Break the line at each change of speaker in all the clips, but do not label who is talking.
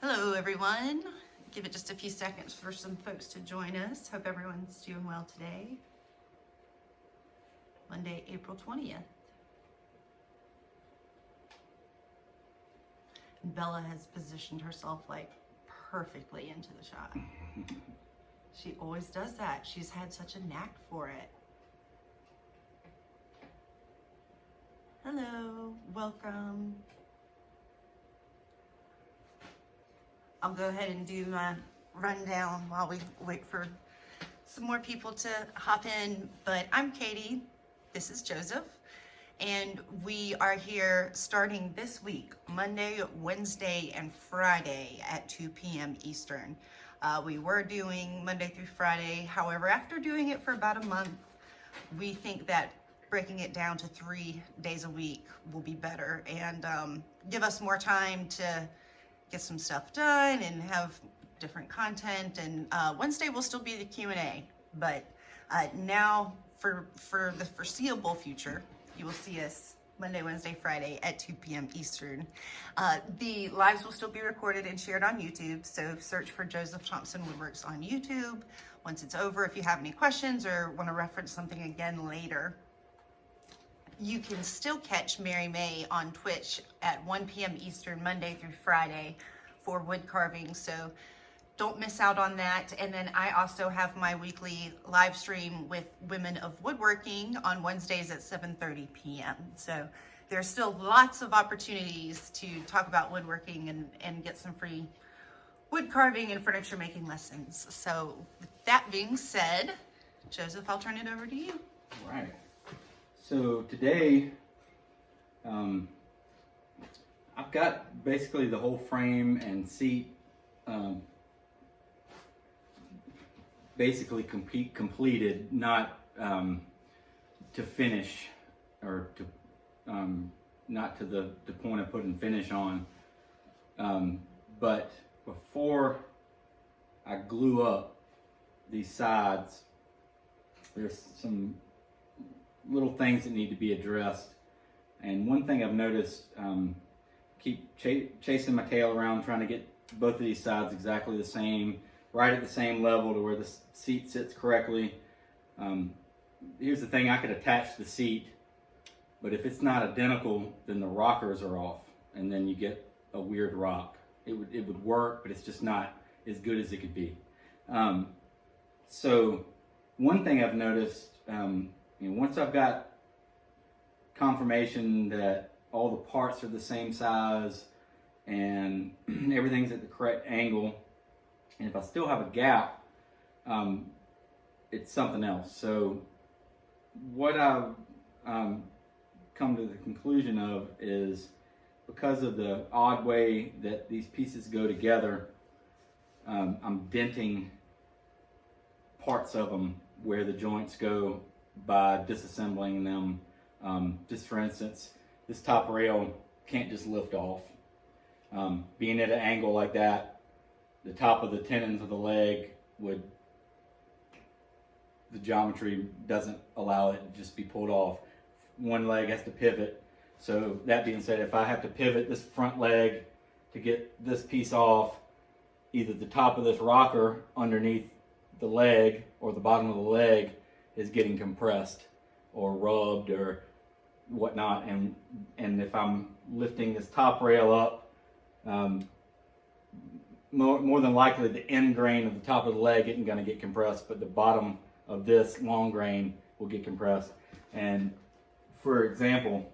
Hello everyone. Give it just a few seconds for some folks to join us. Hope everyone's doing well today. Monday, April 20th. Bella has positioned herself like perfectly into the shot. She always does that. She's had such a knack for it. Hello, welcome. I'll go ahead and do my rundown while we wait for some more people to hop in. But I'm Katie, this is Joseph, and we are here starting this week, Monday, Wednesday, and Friday at 2 p.m. Eastern. We were doing Monday through Friday. However, after doing it for about a month, we think that breaking it down to 3 days a week will be better and give us more time to get some stuff done and have different content. And Wednesday will still be the Q&A, but now for the foreseeable future, you will see us Monday, Wednesday, Friday at 2 p.m. Eastern. The lives will still be recorded and shared on YouTube, so search for Joseph Thompson Woodworks on YouTube. Once it's over, if you have any questions or want to reference something again later, you can still catch Mary May on Twitch at 1 p.m. Eastern, Monday through Friday for wood carving. So don't miss out on that. And then I also have my weekly live stream with Women of Woodworking on Wednesdays at 7:30 p.m. So there's still lots of opportunities to talk about woodworking and get some free wood carving and furniture making lessons. So with that being said, Joseph, I'll turn it over to you.
All right. So today, I've got basically the whole frame and seat basically completed, not to finish or to not to the point of putting finish on. But before I glue up these sides, there's some little things that need to be addressed. And one thing I've noticed, keep chasing my tail around trying to get both of these sides exactly the same, right at the same level to where the seat sits correctly. Here's the thing, I could attach the seat, but if it's not identical, then the rockers are off, and then you get a weird rock. It would work, but it's just not as good as it could be. So one thing I've noticed, once I've got confirmation that all the parts are the same size and everything's at the correct angle, and if I still have a gap, it's something else. So what I've come to the conclusion of is, because of the odd way that these pieces go together, I'm denting parts of them where the joints go by disassembling them. Just for instance, this top rail can't just lift off. Being at an angle like that, the top of the tendons of the leg the geometry doesn't allow it to just be pulled off. One leg has to pivot. So that being said, if I have to pivot this front leg to get this piece off, either the top of this rocker underneath the leg or the bottom of the leg is getting compressed or rubbed or whatnot, and if I'm lifting this top rail up, more than likely the end grain of the top of the leg isn't going to get compressed, but the bottom of this long grain will get compressed. And for example,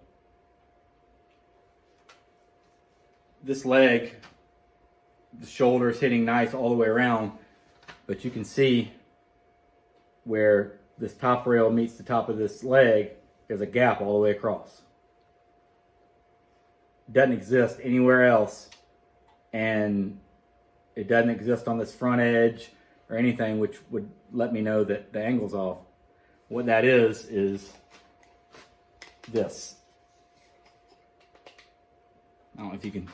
this leg, the shoulder is hitting nice all the way around, but you can see where this top rail meets the top of this leg, there's a gap all the way across. Doesn't exist anywhere else, and it doesn't exist on this front edge or anything, which would let me know that the angle's off. What that is this. I don't know if you can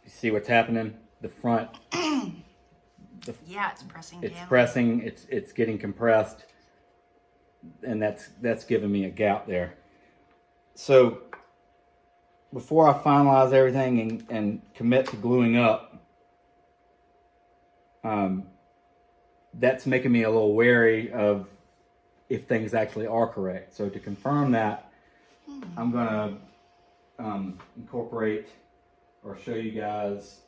see what's happening. The front,
Yeah, it's pressing down.
it's pressing, it's getting compressed, and that's giving me a gap there. So before I finalize everything and commit to gluing up, that's making me a little wary of if things actually are correct. So to confirm that, I'm gonna incorporate or show you guys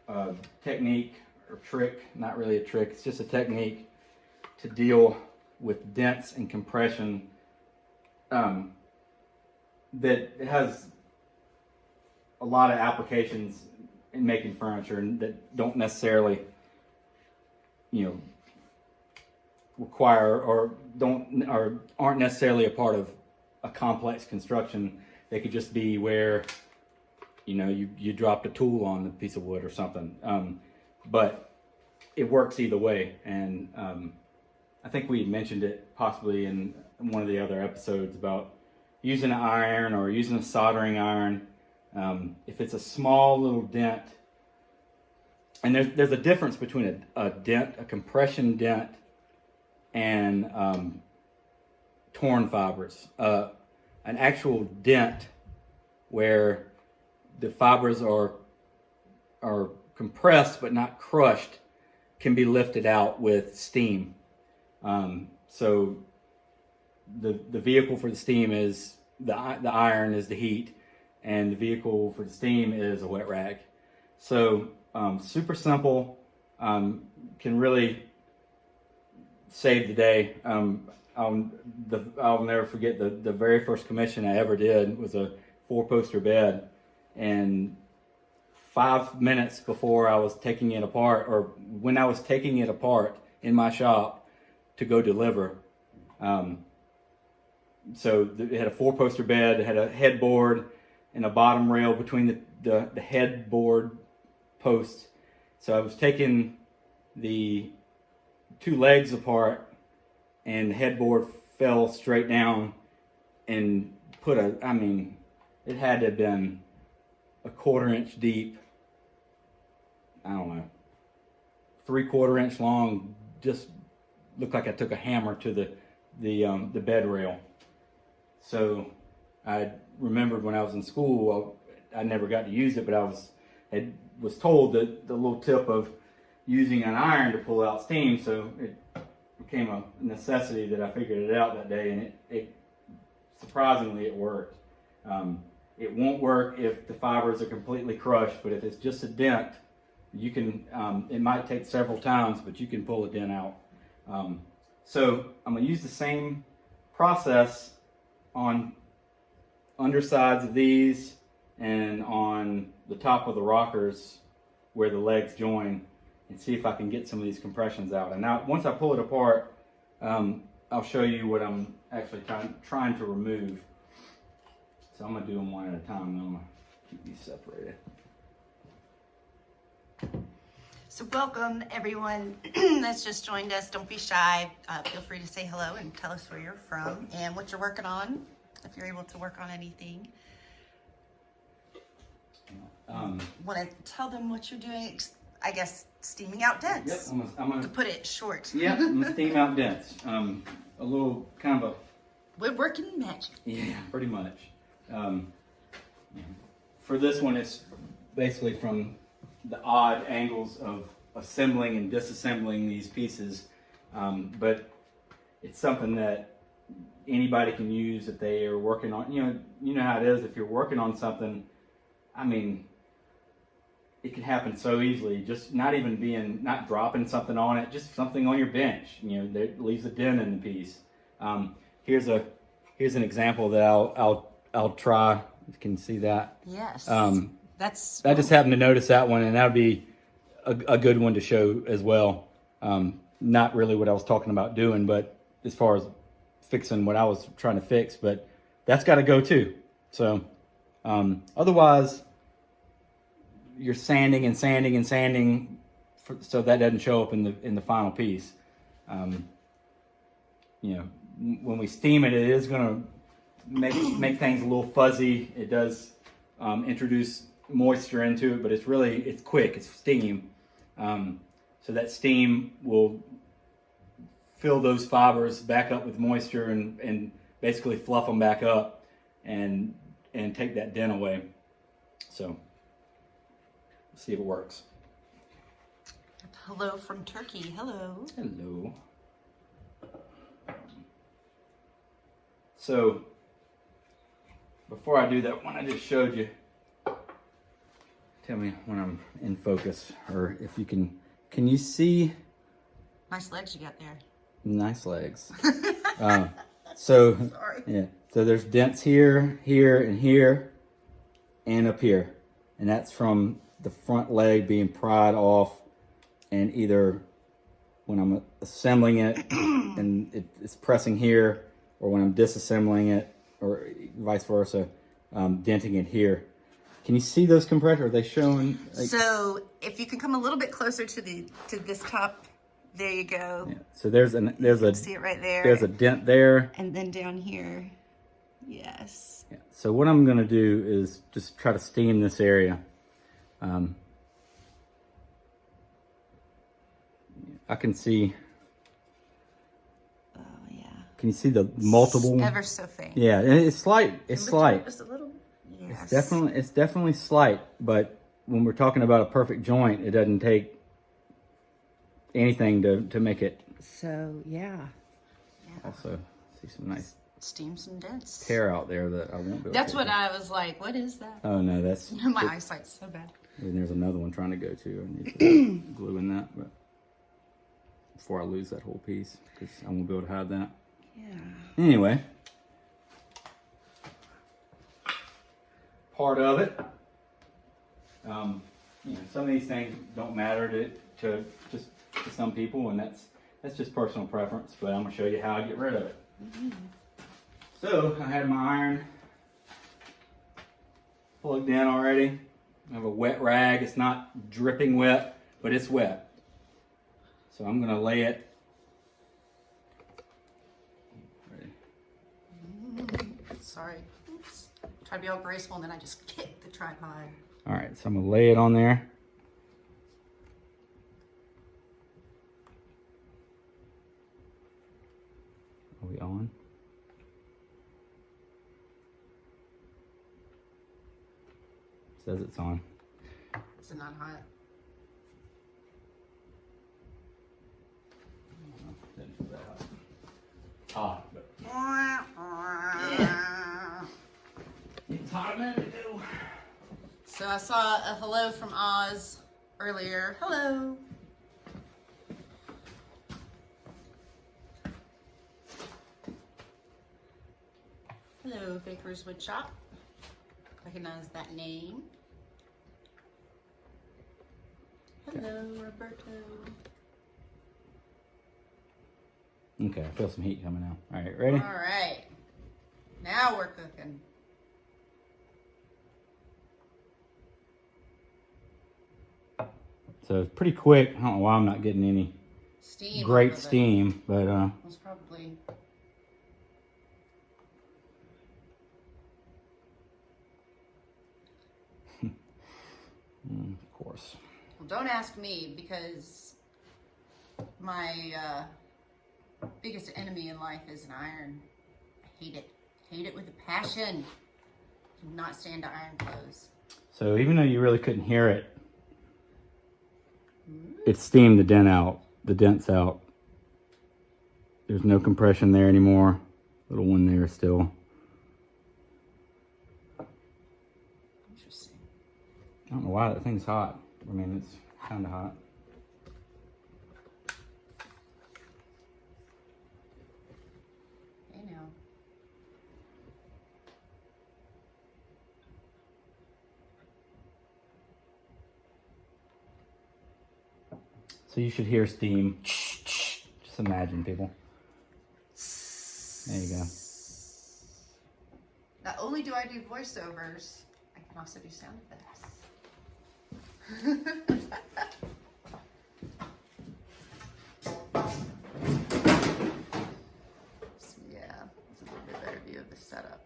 a technique or trick, not really a trick, it's just a technique to deal with dents and compression that has a lot of applications in making furniture and that don't necessarily, require or aren't necessarily a part of a complex construction. They could just be where, you dropped a tool on the piece of wood or something. But it works either way. And I think we mentioned it possibly in one of the other episodes about using an iron or using a soldering iron. If it's a small little dent, and there's a difference between a dent, a compression dent, and torn fibers. An actual dent where the fibers are compressed but not crushed can be lifted out with steam. So the vehicle for the steam is the iron is the heat, and the vehicle for the steam is a wet rag. So super simple, can really save the day. I'll never forget the very first commission I ever did was a 4-poster bed, and 5 minutes before I was taking it apart, or when I was taking it apart in my shop to go deliver, so it had a 4-poster bed, it had a headboard and a bottom rail between the headboard posts. So I was taking the 2 legs apart, and the headboard fell straight down and it had to have been a 1/4 inch deep, I don't know, 3/4 inch long, just looked like I took a hammer to the bed rail. So I remembered when I was in school, I never got to use it, but I was told that the little tip of using an iron to pull out steam, so it became a necessity that I figured it out that day, and it surprisingly it worked. It won't work if the fibers are completely crushed, but if it's just a dent, you can. It might take several times, but you can pull a dent out. So I'm gonna use the same process on undersides of these and on the top of the rockers where the legs join, and see if I can get some of these compressions out. And now once I pull it apart, I'll show you what I'm actually trying to remove. So I'm gonna do them one at a time, and I'm gonna keep these separated.
So welcome everyone that's just joined us. Don't be shy. Feel free to say hello and tell us where you're from and what you're working on, if you're able to work on anything. Want to tell them what you're doing? I guess steaming out dents.
Yep, I'm gonna
to put it short.
Yep, I'm gonna steam out dents. A little kind of a
woodworking magic.
Yeah, pretty much. For this one, it's basically from the odd angles of assembling and disassembling these pieces, but it's something that anybody can use if they are working on. You know how it is if you're working on something. It can happen so easily. Just not dropping something on it, just something on your bench. That leaves a dent in the piece. Here's an example that I'll try. You can see that.
Yes.
I just happened to notice that one, and that would be a good one to show as well. Not really what I was talking about doing, but as far as fixing what I was trying to fix, but that's got to go too. So otherwise, you're sanding and sanding and sanding so that doesn't show up in the final piece. When we steam it, it is going to make things a little fuzzy. It does introduce moisture into it, but it's quick. It's steam, so that steam will fill those fibers back up with moisture and basically fluff them back up and take that dent away. So let's see if it works.
Hello from Turkey. Hello.
Hello. So, before I do that one I just showed you, tell me when I'm in focus, or if you can you see?
Nice legs you got there.
Nice legs. So,
Sorry.
yeah, so there's dents here, here, and here, and up here. And that's from the front leg being pried off, and either when I'm assembling it and it's pressing here, or when I'm disassembling it, or vice versa, denting it here. Can you see those compressors? Are they showing? Like,
So if you can come a little bit closer to this top, there you go.
yeah. So there's a
See it right there.
there's a dent there.
And then down here, yes.
Yeah. So what I'm gonna do is just try to steam this area. I can see.
Oh yeah.
Can you see the multiple?
Ever so faint.
Yeah, and it's slight. It's slight.
Just a little. Yes.
It's definitely slight. But when we're talking about a perfect joint, it doesn't take anything to make it.
So yeah.
Also, see some nice
Steam some dents.
tear out there that I won't be able
That's
to
what I was like. What is that?
Oh no, that's.
My eyesight's so bad.
And there's another one trying to go to. I need to glue in that, but before I lose that whole piece, because I won't be able to hide that.
Yeah.
Anyway, part of it. Some of these things don't matter to some people, and that's just personal preference. But I'm gonna show you how I get rid of it. Mm-hmm. So I had my iron plugged in already. I have a wet rag. It's not dripping wet, but it's wet. So I'm gonna lay it.
Sorry. Oops. Try to be all graceful, and then I just kicked the tripod.
All right, so I'm gonna lay it on there. Are we on? Says it's on.
Is it not hot?
Hot, but it's hot enough to do.
So I saw a hello from Oz earlier. Hello. Hello, Baker's Wood Shop. Recognize that name. Hello, Roberto.
Okay, I feel some heat coming out. All right, ready?
All right. Now we're cooking.
So it's pretty quick. I don't know why I'm not getting any
Steam.
great steam, but
It was probably.
of course.
Well, don't ask me, because my biggest enemy in life is an iron. I hate it. Hate it with a passion. Do not stand to iron clothes.
So even though you really couldn't hear it, it steamed the dents out. There's no compression there anymore. Little one there still.
Interesting.
I don't know why that thing's hot. I mean, it's kind of hot.
Hey now.
So you should hear steam. Just imagine, people. There you go.
Not only do I do voiceovers, I can also do sound effects. So yeah, it's a little bit better view of the setup.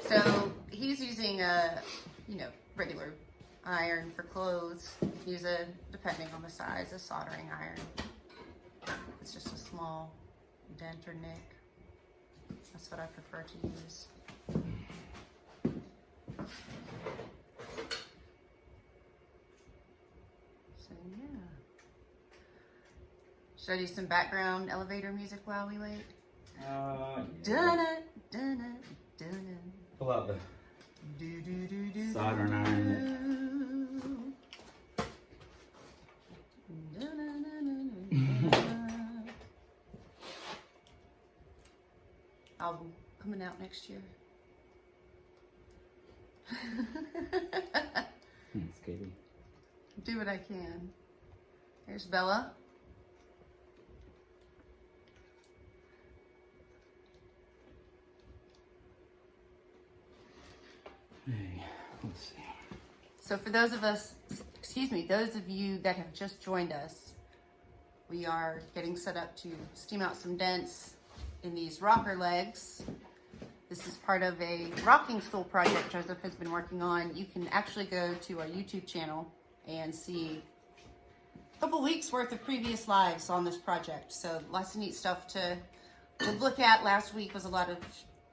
So he's using a, regular iron for clothes. Use a, depending on the size, a soldering iron. It's just a small dent or nick. That's what I prefer to use. yeah. Should I do some background elevator music while we wait?
Yeah.
Dun-dun, dun-dun, dun-dun.
Pull out the
Do-do-do-do.
soldering iron.
Album coming out next year.
Thanks, Katie.
Do what I can. There's Bella.
Hey, let's see.
So for those of you that have just joined us, we are getting set up to steam out some dents in these rocker legs. This is part of a rocking stool project Joseph has been working on. You can actually go to our YouTube channel and see a couple weeks worth of previous lives on this project. So lots of neat stuff to look at. Last week was a lot of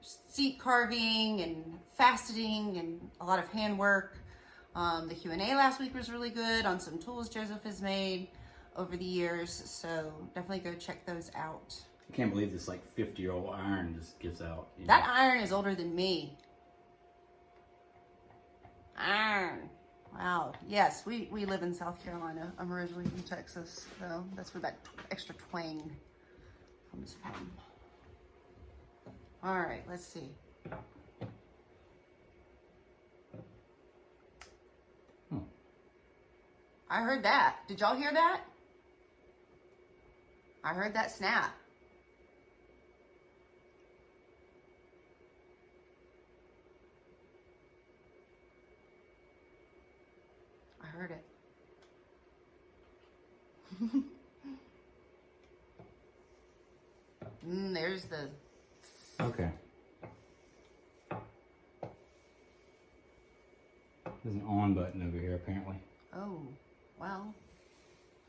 seat carving and faceting and a lot of handwork. The Q&A last week was really good on some tools Joseph has made over the years. So definitely go check those out.
I can't believe this like 50-year-old iron just gives out. You know?
That iron is older than me. Iron. Wow. Yes, we live in South Carolina. I'm originally from Texas, so that's where that extra twang comes from. All right, let's see.
Oh.
I heard that. Did y'all hear that? I heard that snap. I heard it. There's the...
Okay. There's an on button over here apparently.
Oh, well.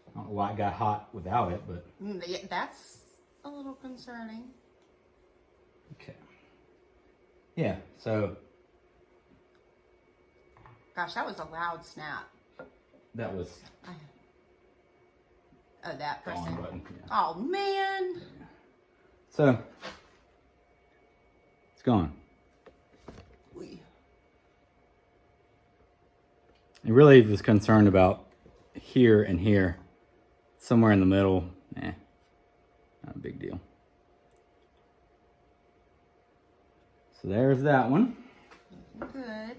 I don't know why it got hot without it, but...
Yeah, that's a little concerning.
Okay. Yeah, so...
Gosh, that was a loud snap.
That was
Oh, that
the
person.
on button. Yeah.
Oh, man.
So... it's gone. I really was concerned about here and here. Somewhere in the middle, not a big deal. So there's that one.
Looking good.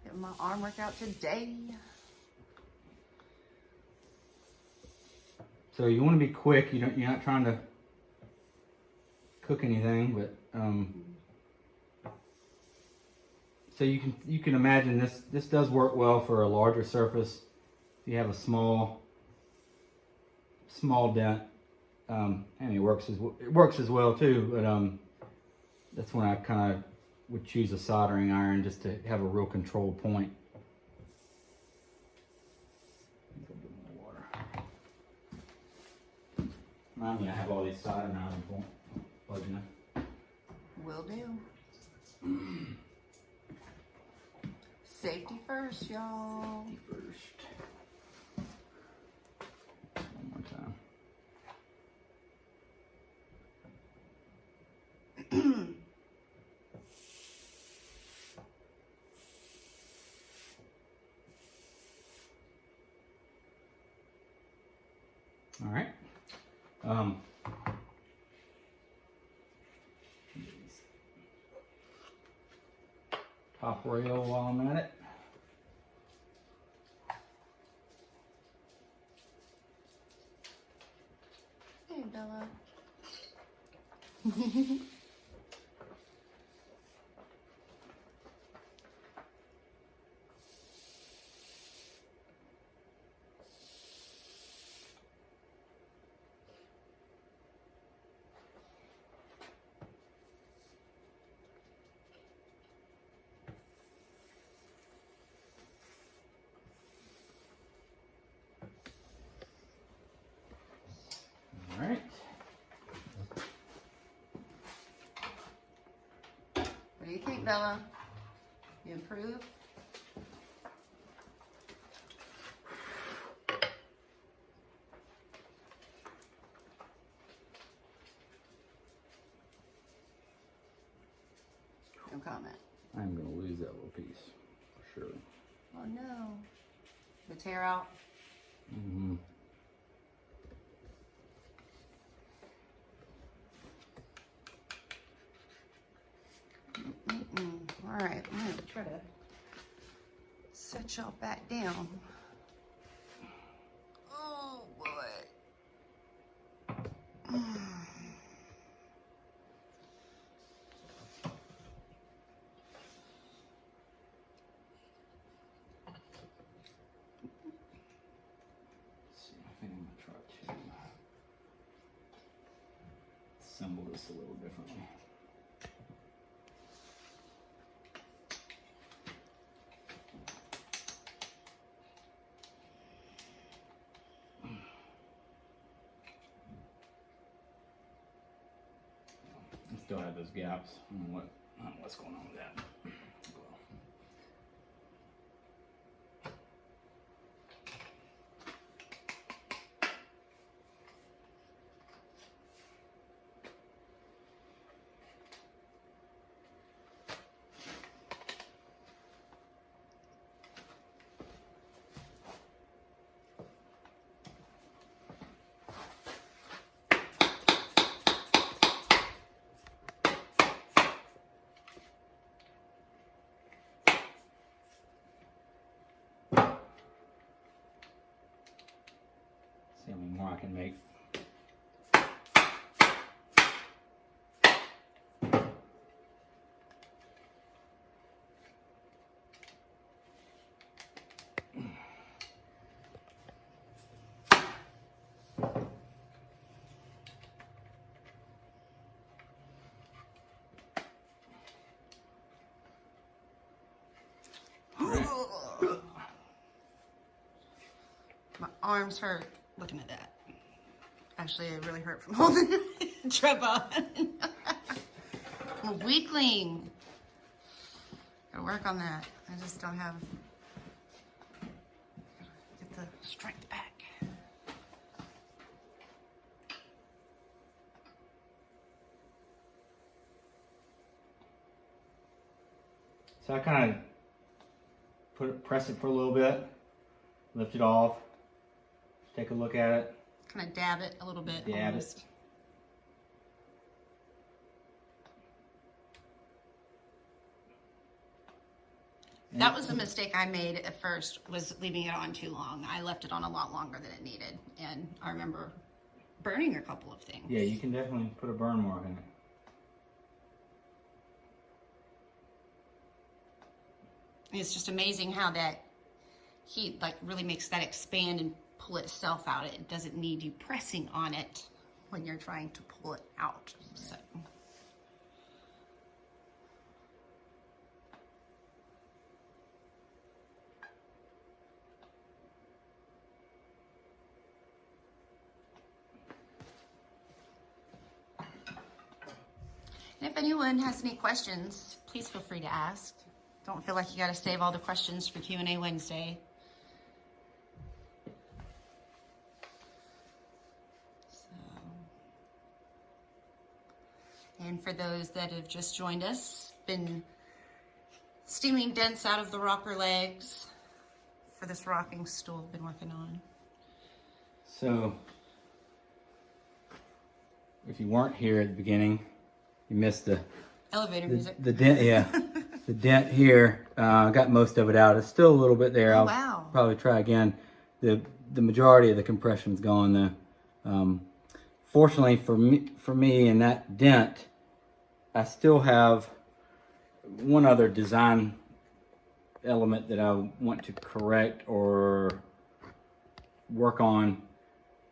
Getting my arm workout today.
So you want to be quick. You're not trying to cook anything, but so you can imagine this does work well for a larger surface. If you have a small dent, I mean it works as well too. But that's when I kind of would choose a soldering iron just to have a real controlled point. A little bit more water. Remind me, I have all these soldering irons plugging in.
Will do. Safety first, y'all.
Safety first. One more time. All right. Top rail while I'm at it.
Hey, Bella.
All right.
What do you think, Bella? You improve? No comment.
I'm gonna lose that little piece for sure.
Oh no. The tear out.
Mm-hmm.
All right, I'm gonna try to set y'all back down. Oh boy.
See, I think I'm gonna try to assemble this a little differently. I still have those gaps. I don't know what's going on with that. See how many more I can make.
My arms hurt looking at that. Actually, it really hurt from holding the trip on. I'm a weakling. Gotta work on that. I just don't have. Get the strength back.
So I kind of press it for a little bit, lift it off, take a look at it.
Kind of dab it a little bit.
Dab
almost.
it.
That was the mistake I made at first, was leaving it on too long. I left it on a lot longer than it needed. And I remember burning a couple of things.
Yeah, you can definitely put a burn mark in it.
It's just amazing how that heat like really makes that expand and pull itself out. It doesn't need you pressing on it when you're trying to pull it out. So. And if anyone has any questions, please feel free to ask. Don't feel like you got to save all the questions for Q&A Wednesday. And for those that have just joined us, been steaming dents out of the rocker legs for this rocking stool I've been working on.
So, if you weren't here at the beginning, you missed the
Elevator music.
The dent, yeah. The dent here, got most of it out. It's still a little bit there.
Oh,
I'll
wow.
probably try again. The majority of the compression's gone though. Fortunately for me in that dent, I still have one other design element that I want to correct or work on.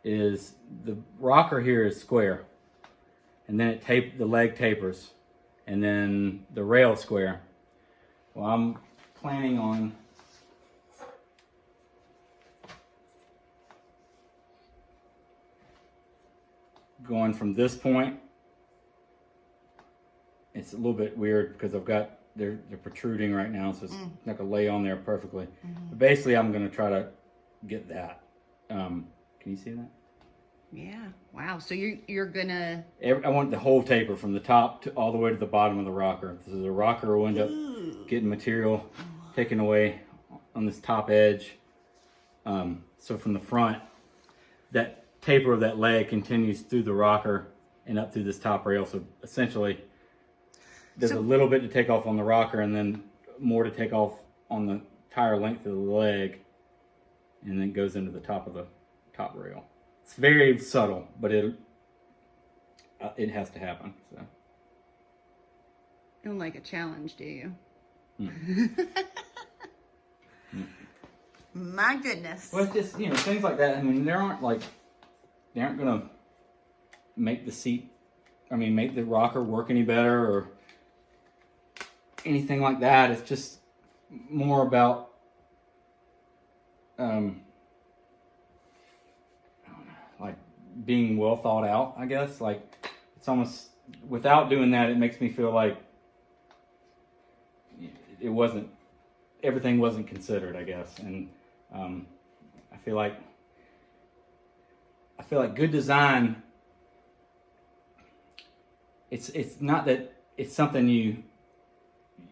Is the rocker here is square, and then the leg tapers, and then the rail square. Well, I'm planning on going from this point. It's a little bit weird because they're protruding right now, so it's not gonna lay on there perfectly. But basically, I'm gonna try to get that. Can you see that?
Yeah. Wow. So you're gonna.
I want the whole taper from the top to all the way to the bottom of the rocker. So the rocker will end up getting material taken away on this top edge. So from the front, that taper of that leg continues through the rocker and up through this top rail. So essentially, there's a little bit to take off on the rocker and then more to take off on the entire length of the leg, and then goes into the top of the top rail. It's very subtle, but it has to happen. So.
You don't like a challenge, do you? My goodness.
Well, it's just, things like that. I mean, they aren't gonna make make the rocker work any better or anything like that. It's just more about, like being well thought out, I guess. Like, it's almost, without doing that, it makes me feel like everything wasn't considered, I guess. And I feel like good design, it's not that it's something you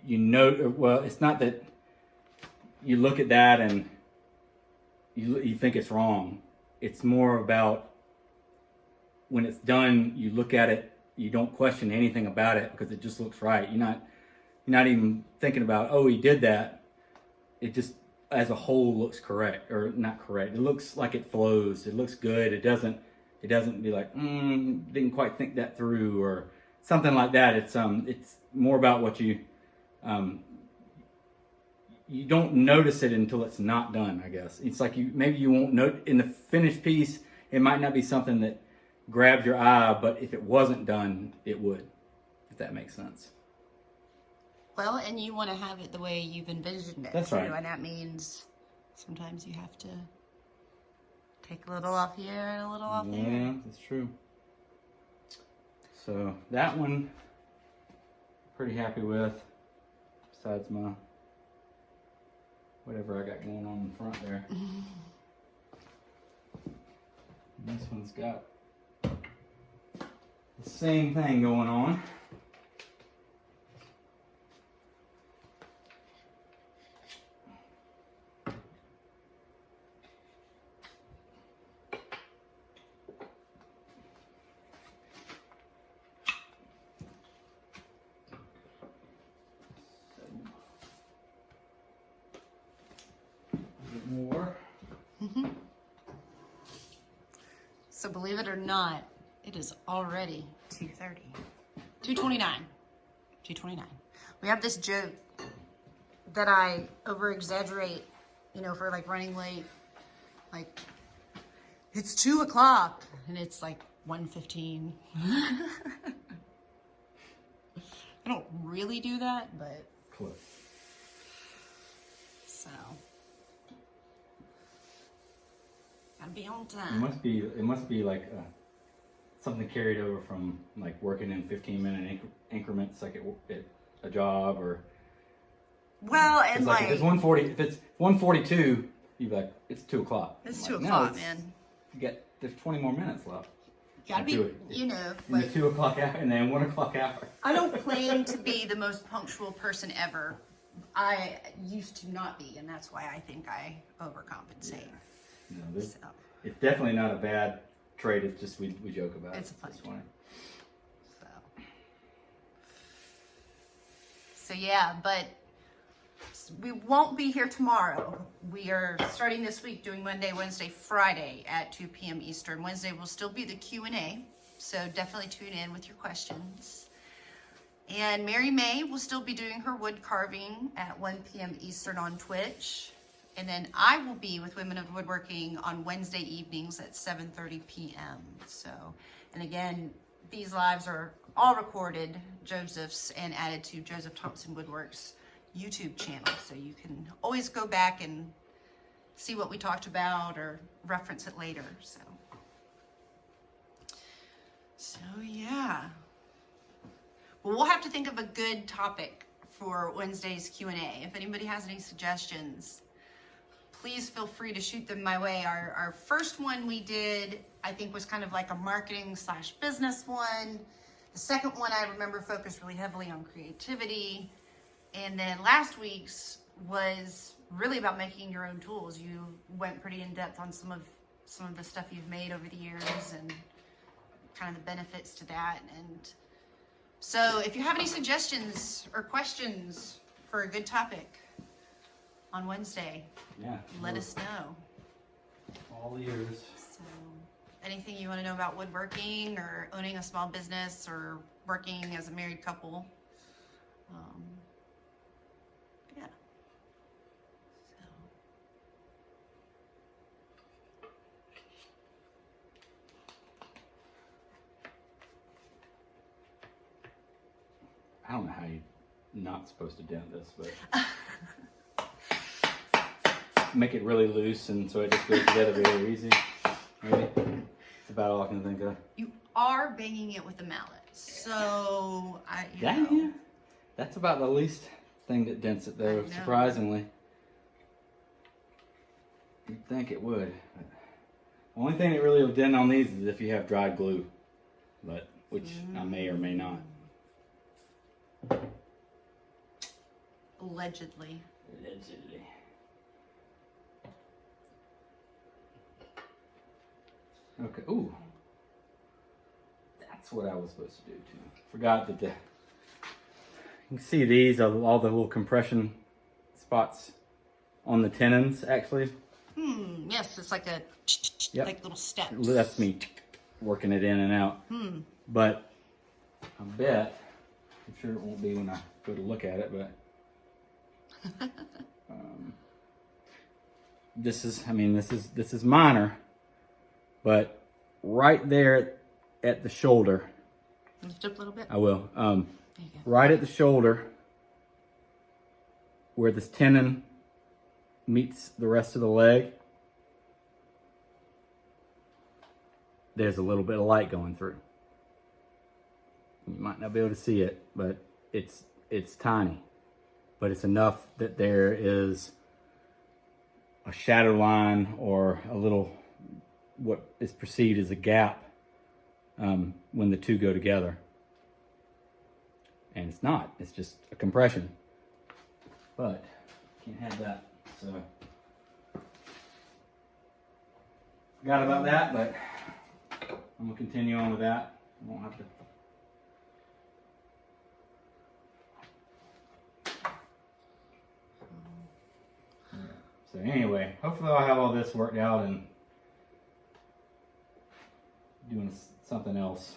know. Well, it's not that you look at that and you think it's wrong. It's more about when it's done, you look at it, you don't question anything about it because it just looks right. You're not even thinking about, oh, he did that. It just, as a whole, looks correct, or not correct. It looks like it flows. It looks good. It doesn't be like, didn't quite think that through, or something like that. It's more about what you don't notice it until it's not done, I guess. It's like maybe you won't note in the finished piece. It might not be something that grabs your eye, but if it wasn't done, it would, if that makes sense.
Well, and you want to have it the way you've envisioned it.
That's right.
And that means sometimes you have to take a little off here and a little off there.
Yeah, that's true. So that one, pretty happy with, besides my whatever I got going on in front there. This one's got the same thing going on. More.
So believe it or not, it is already 2:30. 2:29. 2:29. We have this joke that I over exaggerate, for like running late. Like, it's 2 o'clock and it's like 1:15. I don't really do that, but
Close.
so gotta be on time.
It must be like something carried over from like working in 15-minute increments, like at a job, or
well, and like
if it's 1:40, if it's 1:42, you'd be like, it's 2 o'clock.
It's
I'm
2
like,
o'clock,
no,
man.
There's 20 more minutes left.
Gotta be,
in
like,
the 2 o'clock hour and then 1 o'clock hour.
I don't claim to be the most punctual person ever. I used to not be, and that's why I think I overcompensate.
Yeah. No,
So.
It's definitely not a bad trade. It's just we joke about
It's
it.
a funny
It's funny.
So yeah, but we won't be here tomorrow. We are starting this week doing Monday, Wednesday, Friday at 2 p.m. Eastern. Wednesday will still be the Q&A, so definitely tune in with your questions. And Mary May will still be doing her wood carving at 1 p.m. Eastern on Twitch. And then I will be with Women of Woodworking on Wednesday evenings at 7:30 p.m. So, and again, these lives are all recorded, Joseph's, and added to Joseph Thompson Woodworks YouTube channel. So you can always go back and see what we talked about or reference it later. So yeah. Well, we'll have to think of a good topic for Wednesday's Q&A. If anybody has any suggestions, please feel free to shoot them my way. Our first one we did, I think, was kind of like a marketing / business one. The second one I remember focused really heavily on creativity. And then last week's was really about making your own tools. You went pretty in depth on some of the stuff you've made over the years and kind of the benefits to that. And so if you have any suggestions or questions for a good topic on Wednesday,
Yeah.
let us know.
All ears.
So anything you want to know about woodworking or owning a small business or working as a married couple. Yeah. So.
I don't know how you're not supposed to dent this, but make it really loose and so it just goes together very easy. Right? It's about all I can think of.
You are banging it with a mallet, so you know.
Yeah. That's about the least thing that dents it, though.
I know.
Surprisingly, you'd think it would. But the only thing that really will dent on these is if you have dry glue, but which I may or may not.
Allegedly.
Allegedly. Okay. Ooh. That's what I was supposed to do too. Forgot that you can see these are all the little compression spots on the tenons actually.
Yes, it's like a like little steps.
That's me working it in and out. But I bet, I'm sure it won't be when I go to look at it, but this is minor, but right there at the shoulder,
Lift up a little bit.
I will.
There you go.
Right at the shoulder, where this tenon meets the rest of the leg, there's a little bit of light going through. You might not be able to see it, but it's tiny. But it's enough that there is a shadow line or a little, what is perceived as a gap when the two go together. And it's not, it's just a compression. But can't have that, so. Forgot about that, but I'm gonna continue on with that. I won't have to. So anyway, hopefully I'll have all this worked out and doing something else.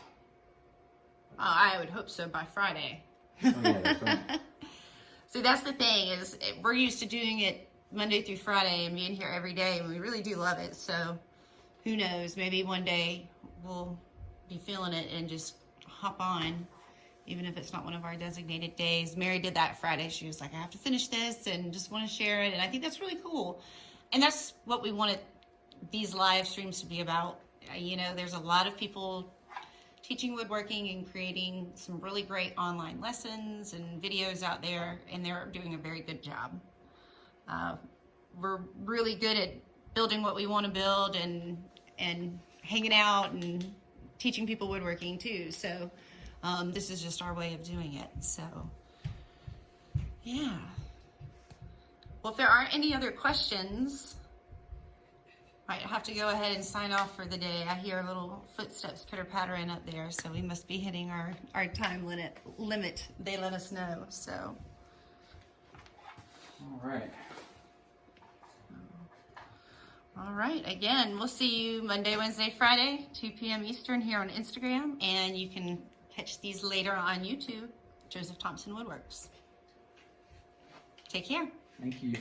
I would hope so by Friday.
Oh yeah, that's right.
See, that's the thing is we're used to doing it Monday through Friday and being here every day, and we really do love it. So who knows? Maybe one day we'll be feeling it and just hop on, even if it's not one of our designated days. Mary did that Friday. She was like, I have to finish this and just want to share it. And I think that's really cool. And that's what we wanted these live streams to be about. You know, there's a lot of people teaching woodworking and creating some really great online lessons and videos out there, and they're doing a very good job. We're really good at building what we want to build and hanging out and teaching people woodworking too. So this is just our way of doing it. So yeah. Well, if there aren't any other questions, might have to go ahead and sign off for the day. I hear little footsteps pitter-pattering up there, so we must be hitting our time limit. They let us know, so.
All right.
All right, again, we'll see you Monday, Wednesday, Friday, 2 p.m. Eastern here on Instagram, and you can catch these later on YouTube, Joseph Thompson Woodworks. Take care.
Thank you.